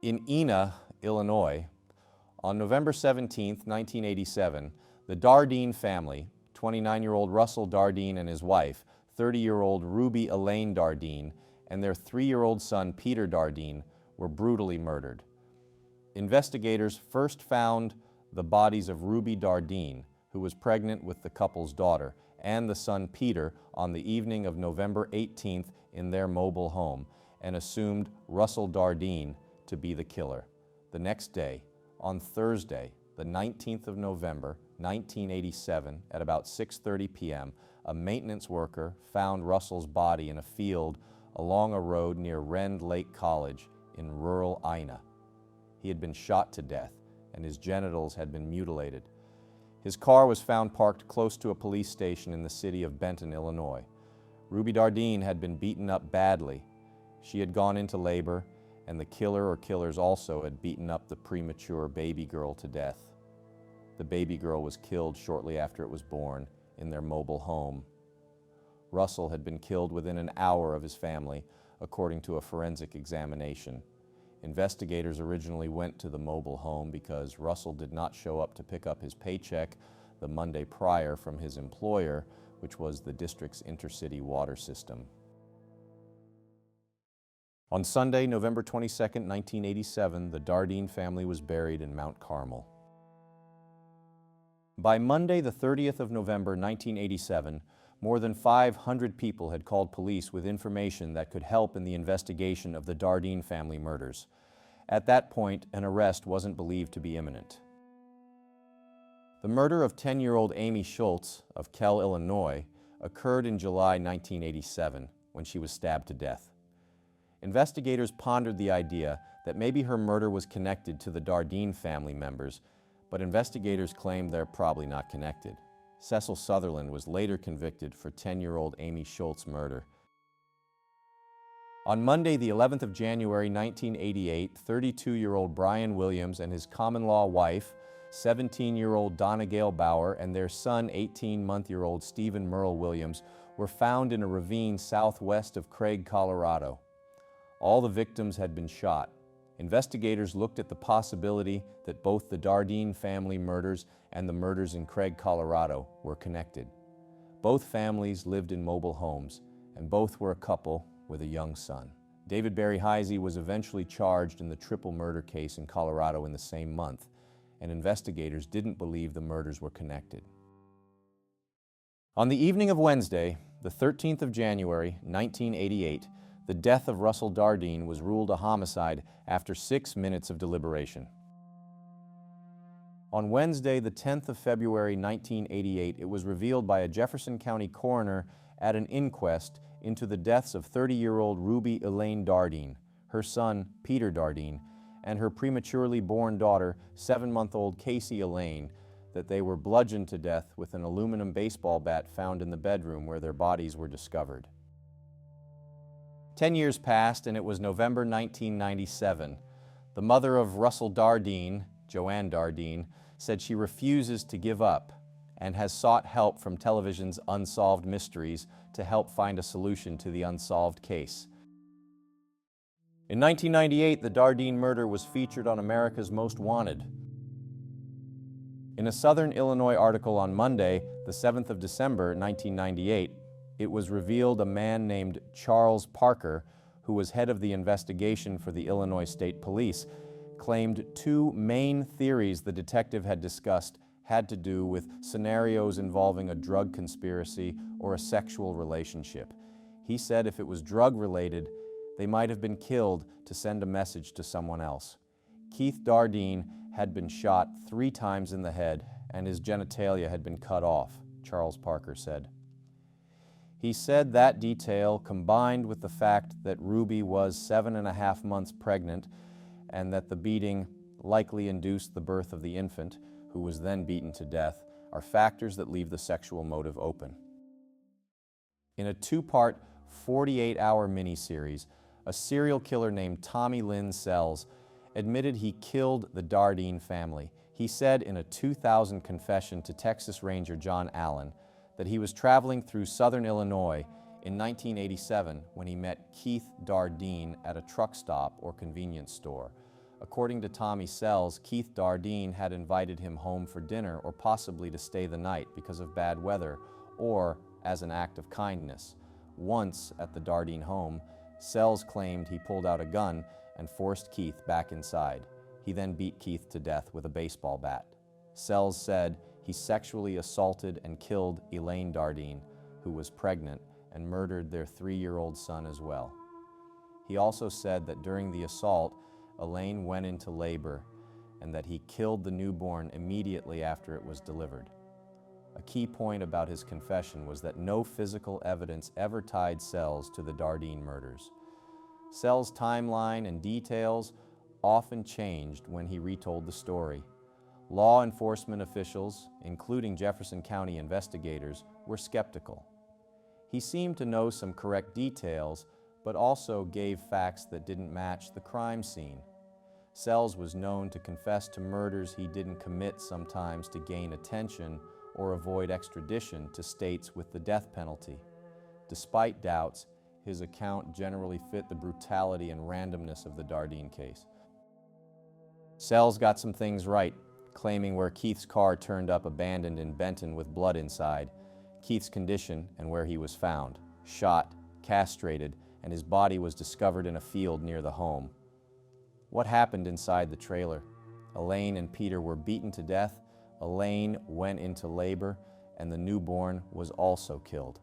In Ena, Illinois, on November 17, 1987, the Dardeen family, 29-year-old Russell Dardeen and his wife, 30-year-old Ruby Elaine Dardeen, and their 3-year-old son Peter Dardeen were brutally murdered. Investigators first found the bodies of Ruby Dardeen, who was pregnant with the couple's daughter, and the son Peter on the evening of November 18th in their mobile home, and assumed Russell Dardeen to be the killer. The next day, on Thursday, the 19th of November, 1987, at about 6:30 p.m., a maintenance worker found Russell's body in a field along a road near Rend Lake College in rural Ina. He had been shot to death, and his genitals had been mutilated. His car was found parked close to a police station in the city of Benton, Illinois. Ruby Dardeen had been beaten up badly. She had gone into labor, and the killer or killers also had beaten up the premature baby girl to death. The baby girl was killed shortly after it was born in their mobile home. Russell had been killed within an hour of his family, according to a forensic examination. Investigators originally went to the mobile home because Russell did not show up to pick up his paycheck the Monday prior from his employer, which was the district's intercity water system. On Sunday, November 22, 1987, the Dardeen family was buried in Mount Carmel. By Monday, the 30th of November, 1987, more than 500 people had called police with information that could help in the investigation of the Dardeen family murders. At that point, an arrest wasn't believed to be imminent. The murder of 10-year-old Amy Schultz of Kell, Illinois, occurred in July 1987 when she was stabbed to death. Investigators pondered the idea that maybe her murder was connected to the Dardeen family members, but investigators claimed they're probably not connected. Cecil Sutherland was later convicted for 10-year-old Amy Schultz's murder. On Monday, the 11th of January, 1988, 32-year-old Brian Williams and his common-law wife, 17-year-old Donna Gale Bauer, and their son, 18-month-year-old Stephen Merle Williams, were found in a ravine southwest of Craig, Colorado. All the victims had been shot. Investigators looked at the possibility that both the Dardeen family murders and the murders in Craig, Colorado were connected. Both families lived in mobile homes, and both were a couple with a young son. David Barry Heisey was eventually charged in the triple murder case in Colorado in the same month, and investigators didn't believe the murders were connected. On the evening of Wednesday, the 13th of January, 1988, the death of Russell Dardeen was ruled a homicide after 6 minutes of deliberation. On Wednesday, the 10th of February, 1988, it was revealed by a Jefferson County coroner at an inquest into the deaths of 30-year-old Ruby Elaine Dardeen, her son Peter Dardeen, and her prematurely born daughter, 7-month-old Casey Elaine, that they were bludgeoned to death with an aluminum baseball bat found in the bedroom where their bodies were discovered. 10 years passed, and it was November 1997. The mother of Russell Dardeen, Joanne Dardeen, said she refuses to give up and has sought help from television's Unsolved Mysteries to help find a solution to the unsolved case. In 1998, the Dardeen murder was featured on America's Most Wanted. In a Southern Illinois article on Monday, the 7th of December, 1998, it was revealed a man named Charles Parker, who was head of the investigation for the Illinois State Police, claimed 2 main theories the detective had discussed had to do with scenarios involving a drug conspiracy or a sexual relationship. He said if it was drug-related, they might have been killed to send a message to someone else. Keith Dardeen had been shot 3 times in the head and his genitalia had been cut off, Charles Parker said. He said that detail, combined with the fact that Ruby was 7.5 months pregnant and that the beating likely induced the birth of the infant, who was then beaten to death, are factors that leave the sexual motive open. In a 2-part, 48-hour miniseries, a serial killer named Tommy Lynn Sells admitted he killed the Dardeen family. He said in a 2000 confession to Texas Ranger John Allen that he was traveling through southern Illinois in 1987 when he met Keith Dardeen at a truck stop or convenience store. According to Tommy Sells, Keith Dardeen had invited him home for dinner or possibly to stay the night because of bad weather or as an act of kindness. Once at the Dardeen home, Sells claimed he pulled out a gun and forced Keith back inside. He then beat Keith to death with a baseball bat. Sells said he sexually assaulted and killed Elaine Dardeen, who was pregnant, and murdered their 3-year-old son as well. He also said that during the assault, Elaine went into labor and that he killed the newborn immediately after it was delivered. A key point about his confession was that no physical evidence ever tied Sells to the Dardeen murders. Sells' timeline and details often changed when he retold the story. Law enforcement officials, including Jefferson County investigators, were skeptical. He seemed to know some correct details, but also gave facts that didn't match the crime scene. Sells was known to confess to murders he didn't commit sometimes to gain attention or avoid extradition to states with the death penalty. Despite doubts, his account generally fit the brutality and randomness of the Dardeen case. Sells got some things right, claiming where Keith's car turned up abandoned in Benton with blood inside, Keith's condition and where he was found, shot, castrated, and his body was discovered in a field near the home. What happened inside the trailer? Elaine and Peter were beaten to death, Elaine went into labor, and the newborn was also killed.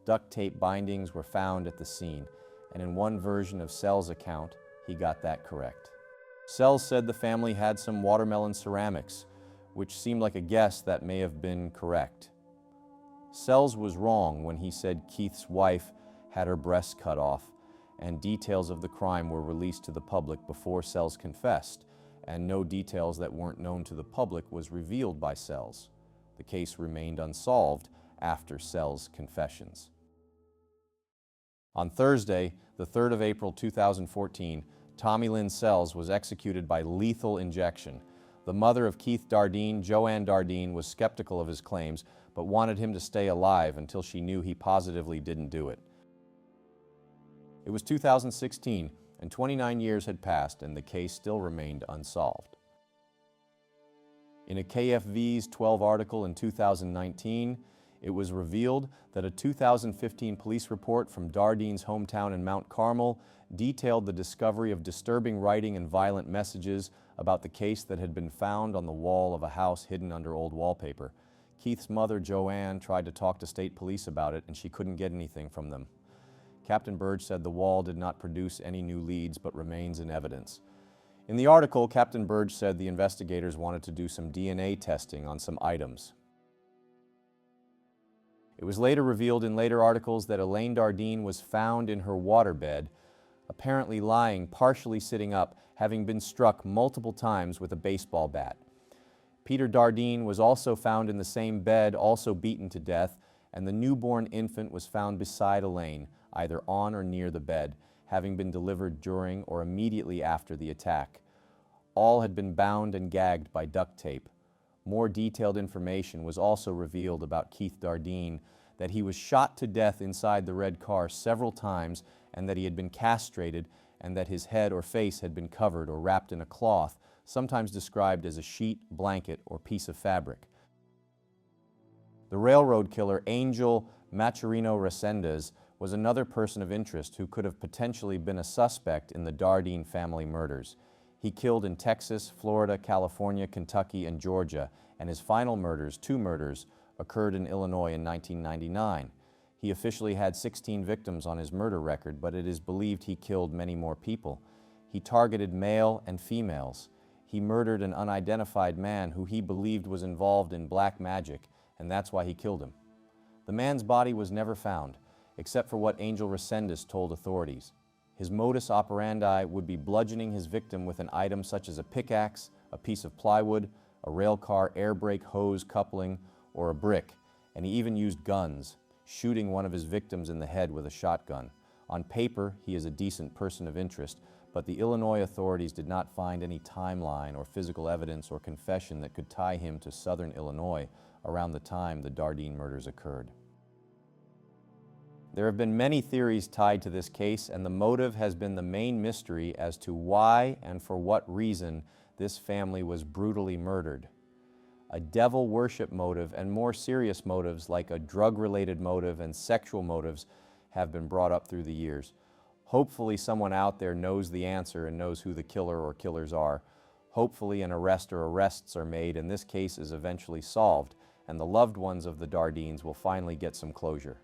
Duct tape bindings were found at the scene, and in one version of Sells' account, he got that correct. Sells said the family had some watermelon ceramics, which seemed like a guess that may have been correct. Sells was wrong when he said Keith's wife had her breasts cut off, and details of the crime were released to the public before Sells confessed, and no details that weren't known to the public was revealed by Sells. The case remained unsolved after Sells' confessions. On Thursday, the 3rd of April 2014, Tommy Lynn Sells was executed by lethal injection. The mother of Keith Dardeen, Joanne Dardeen, was skeptical of his claims, but wanted him to stay alive until she knew he positively didn't do it. It was 2016, and 29 years had passed, and the case still remained unsolved. In a KFV's 12 article in 2019, it was revealed that a 2015 police report from Dardeen's hometown in Mount Carmel detailed the discovery of disturbing writing and violent messages about the case that had been found on the wall of a house hidden under old wallpaper. Keith's mother, Joanne, tried to talk to state police about it, and she couldn't get anything from them. Captain Burge said the wall did not produce any new leads but remains in evidence. In the article, Captain Burge said the investigators wanted to do some DNA testing on some items. It was later revealed in later articles that Elaine Dardeen was found in her waterbed, apparently lying partially sitting up, having been struck multiple times with a baseball bat. Peter Dardeen was also found in the same bed, also beaten to death, and the newborn infant was found beside Elaine, either on or near the bed, having been delivered during or immediately after the attack. All had been bound and gagged by duct tape. More detailed information was also revealed about Keith Dardeen, that he was shot to death inside the red car several times, and that he had been castrated, and that his head or face had been covered or wrapped in a cloth, sometimes described as a sheet, blanket, or piece of fabric. The railroad killer Angel Maturino Resendez was another person of interest who could have potentially been a suspect in the Dardeen family murders. He killed in Texas, Florida, California, Kentucky, and Georgia, and his final murders, 2 murders, occurred in Illinois in 1999. He officially had 16 victims on his murder record, but it is believed he killed many more people. He targeted male and females. He murdered an unidentified man who he believed was involved in black magic, and that's why he killed him. The man's body was never found, except for what Angel Resendez told authorities. His modus operandi would be bludgeoning his victim with an item such as a pickaxe, a piece of plywood, a railcar air brake hose coupling, or a brick, and he even used guns, shooting one of his victims in the head with a shotgun. On paper, he is a decent person of interest, but the Illinois authorities did not find any timeline or physical evidence or confession that could tie him to southern Illinois around the time the Dardeen murders occurred. There have been many theories tied to this case, and the motive has been the main mystery as to why and for what reason this family was brutally murdered. A devil worship motive and more serious motives like a drug-related motive and sexual motives have been brought up through the years. Hopefully someone out there knows the answer and knows who the killer or killers are. Hopefully an arrest or arrests are made and this case is eventually solved and the loved ones of the Dardeens will finally get some closure.